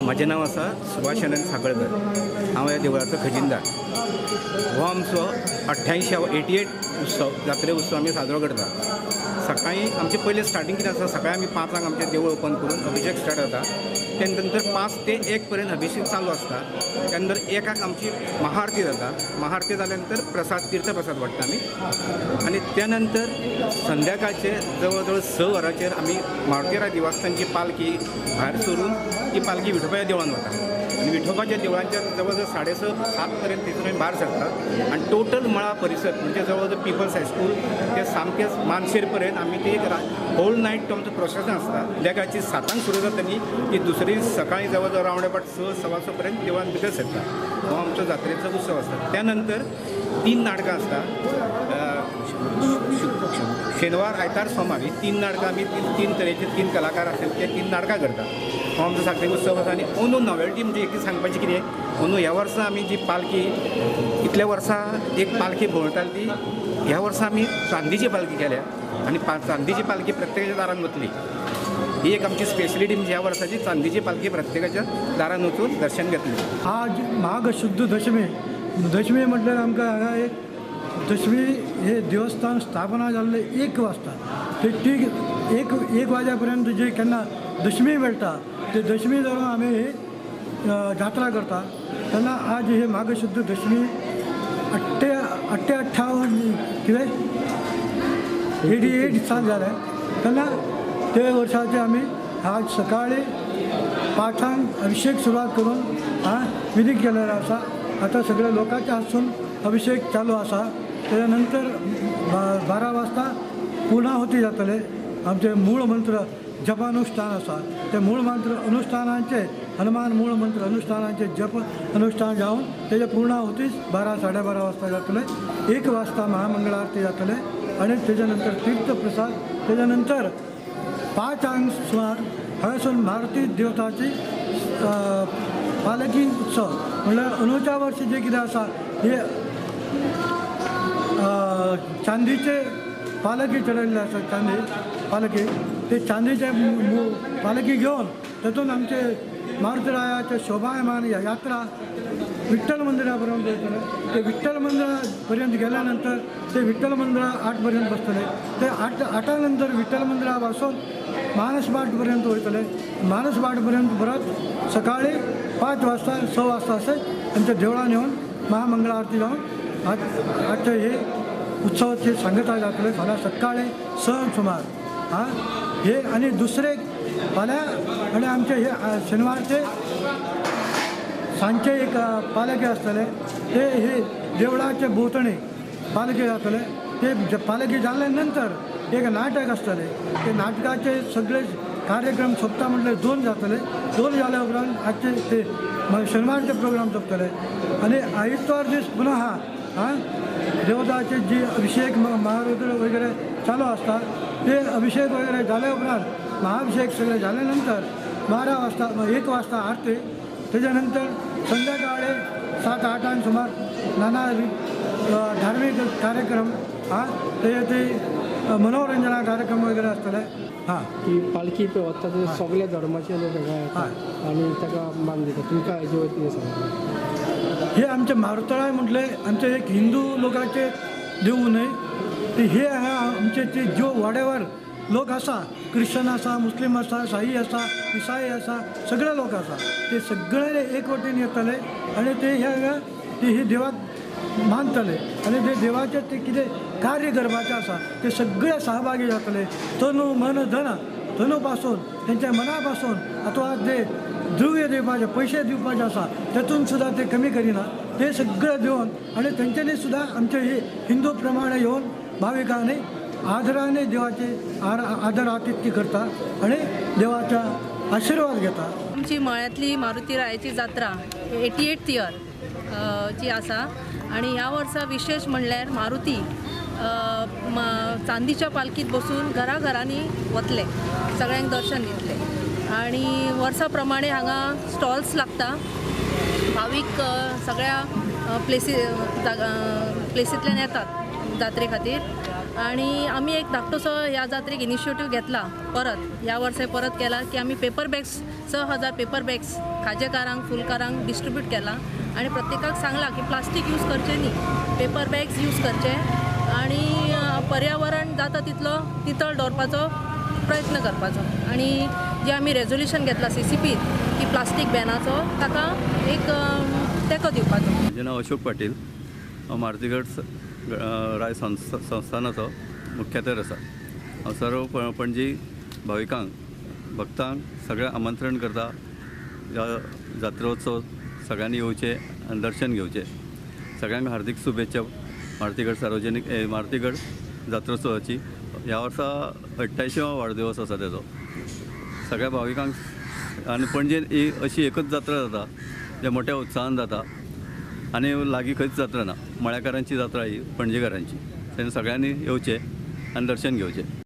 म्हजें नांव आसा सुभाष आनंद साखळकर। हांव ह्या देवळाचो खजिनदार। हो आमचो 88 उत्सव जात्रे उत्सव आमी साजरो करता। सकाळीं आमचे पयले स्टार्टींग कितें आसा, सकाळीं आमी 5 आमचें देवूळ ओपन करून अभिशेक स्टार्ट जाता। त्या नंतर 5 ते 1 पर्यंत अभिशेक चालू आसता। त्या नंतर 1 आमची महाआरती जाता। महाआरती जाल्या नंतर प्रसाद, तीर्थ प्रसाद वाडटा आमी। आनी त्या नंतर संध्याकाळचे जवळ जवळ 6 वरांचेर आमी मारुतीराय देवस्थानची पालखी भायर सरून ती पालखी विठोबाच्या देवळान वता। आनी विठोबाच्या देवळांच्या जवळ जवळ 6:30-7 पर्यंत थंयसून आमी भायर सरतात। आनी टोटल मळा परिसर म्हणजे जवळ जवळ पिपल्स हायस्कूल ते सामकें मानशेर पर्यंत आमी ती एक होल नायट तो आमचो प्रोसेसन आसता। संध्याकाळची 7 सुरू जातली ती दुसरी सकाळीं जवळ जवळ रावंड अबाउट 6-6:15 पर्यंत देवळान भितर सरता। हो आमचो जात्रेचो उत्सव आसता। त्या नंतर 3 नाटकां आसता। शेनवार, आयतार, सोमार ही 3 नाटकां आमी 3 तरेचे 3 कलाकार आसतात ते 3 नाटकां करतात। हो आमचो जात्रेचो उत्सव आसा। आनी अंदू नॉवेल्टी म्हणजे एक सांगपाचें कितें, अंदू ह्या वर्सा आमी जी पालखी इतल्या वर्सां एक पालखी भोंवताली ती ह्या वर्सा आमी चांदीची पालखी केल्या आनी चांदीची पालखी प्रत्येकाच्या दारान वतली। ही एक आमची स्पेशलिटी म्हणजे ह्या वर्साची चांदीची पालखी प्रत्येकाच्या दारान वचून दर्शन घेतली। आज माघ शुद्ध दशमी म्हटल्यार आमकां हांगा एक दशमी हे देवस्थान स्थापना जाल्ले 1 वाजता ते ठीक 1 वाज्या पर्यंत जे केन्ना दशमी मेळटा ते दशमी धरून आमी जात्रा करता। तेन्ना आज हे माघ शुद्ध दशमी 88 साल जाले। तेन्ना ते वर्साचे आमी आज सकाळी 5 अभिषेक सुरवात करून विधी केलेलो आसा। आता सगळ्या लोकांच्या हातून अभिषेक चालू आसा। त्यानंतर 12 वाजता पूर्णाहुती जातले। आमचे मूळ मंत्र जपानुष्ठान आसा ते मूळ मंत्र अनुष्ठानांचे हनुमान मूळ मंत्र अनुष्ठानांचे जप अनुष्ठान जावन तेजे पूर्णाहुती 12-12:30 वाजता जातले। 1 वाजता महामंगळ आरती जातले आणि त्याच्यानंतर तीर्थ प्रसाद। त्याच्यानंतर 5 सुमार हांगासून मारुती देवताची पालखी उत्सव म्हणल्यार अंदूच्या वर्षी जे कितें आसा हे चांदीचे पालखी चढयल्ले आसा। चांदी पालखी ते चांदीचे पालखी घेवन तातूंत आमचे मारुतीरायाचे शोभायमान यात्रा विठ्ठल मंदिरा पर्यंत वयतले। ते विठ्ठल मंदिरा पर्यंत गेल्या नंतर ते विठ्ठल मंदिरा 8 पर्यंत बसतले। ते 8 नंतर विठ्ठल मंदिरा पासून मानसबाट पर्यंत वयतले। मानसबाट पर्यंत परत सकाळी 5 वाजता 6 वाजता असे आमच्या देवळान येवन महामंगळ आरती जावन आजचे हे उत्सवाची सांगता जातले। फाल्यां सकाळी 6 सुमार हे आणि दुसरे फाल्यां आणि आमचे हे शेनवारचे सांजचे एक पालखी आसतले। ते हे देवळाचे भोंवतणी पालखी जातले। ते पालखी जाल्ल्या नंतर एक नाटक आसतले। ते नाटकाचे सगळे कार्यक्रम सोंपता म्हटल्यार 2 जातले। 2 जाल्या उपरांत आजचे ते शेनवारचे प्रोग्राम सोंपतले आणि आयतार दीस पुन्हा देवताचे जी अभिषेक महारुद्र वगैरे चालू असतात ते अभिषेक वगैरे झाल्या उपरांत महाअभिषेक सगळे झाल्यानंतर 12 वाजता 1 वाजता आरती। त्याच्यानंतर संध्याकाळी 7-8 सुमार नाना धार्मिक कार्यक्रम ते मनोरंजना कार्यक्रम वगैरे आसतले। ही पालखी वता ते सगळ्या धर्माचे लोक येतात आणि ताका मान दितात। तुमकां हेजे वतीन सांगता हे आमचे मारुतीराय म्हटले आमचे एक हिंदू लोकांचे देव न्हय ते हे आमचे ते जो वॉटेवर लोक आसा क्रिश्चन आसा मुस्लीम आसा साई आसा इसाई आसा सगळे लोक आसा ते सगळे एक वटेन येतले आणि ते हे देवाक मानतले आणि ते देवाचे ते कितें कार्य करपाचें आसा ते सगळे सहभागी जातले। तनू मन धन तनू पासून त्यांच्या मना पासून अथवा ते द्रव्य दिवपाचे पैसे दिवपाचे आसा तेतून सुद्धा ते कमी करिना। ते सगळे देवन आणि तेंच्यांनी सुद्धा आमचे हे हिंदू प्रमाणे येवन भाविकांनी आदराने देवाचे आदर आतिथ्य करता आणि देवाचा आशीर्वाद घेता। आमची मळ्यातली मारुतीरायाची जात्रा 88th इयर ची आसा आणि ह्या वर्सा विशेष म्हणल्यार मारुती चांदीच्या पालखीत बसून घराघरांनी वतले, सगळ्यांक दर्शन दितले आणि वर्सा प्रमाणे हांगा स्टॉल्स लागता। भाविक सगळ्या प्लेसींतल्यान येतात जात्रे खातीर आणि आम्ही एक धाकटोसो ह्या जात्रेक इनिशिएटिव्ह घेतला परत या वर्सा परत केला की आम्ही पेपर बॅग्स 6,000 पेपर बॅग्स खाजेकारांक फुलकारांक डिस्ट्रीब्यूट केला आणि प्रत्येकाक सांगला की प्लास्टीक यूज करचे न्ही, पेपर बॅग्स यूज करचे आणि पर्यावरण जाता तितलो नितळ दवरपाचो प्रयत्न करपाचो. आणि जे आम्ही रेझोल्युशन घेतला CCP की प्लास्टीक बॅनाचो ताका एक तेंको दिवपाचो. म्हजें नांव अशोक पाटील. हांव मारुतीगड राय संस्थानाचो मुख्याधर आसा. हांव सर्व पणजी भाविकांक भक्तांक सगळ्यांक आमंत्रण करता ह्या जात्रोत्सव सगळ्यांनी येवचे आनी दर्शन घेवचें. सगळ्यांक हार्दिक शुभेच्छा मारुतीगड सार्वजनीक मारुतीगड जात्रोत्सवाची. ह्या वर्सा 88वा वाडदिवस आसा तेजो. सगळ्या भाविकांक आनी पणजेन ही अशी एकच जात्रा जाता जे मोठ्या उत्साहान जाता आनी लागीं खंयच जात्रा ना. मळ्याकारांची जात्रा ही पणजेकारांची. तेन्ना सगळ्यांनी येवचें आनी दर्शन घेवचें.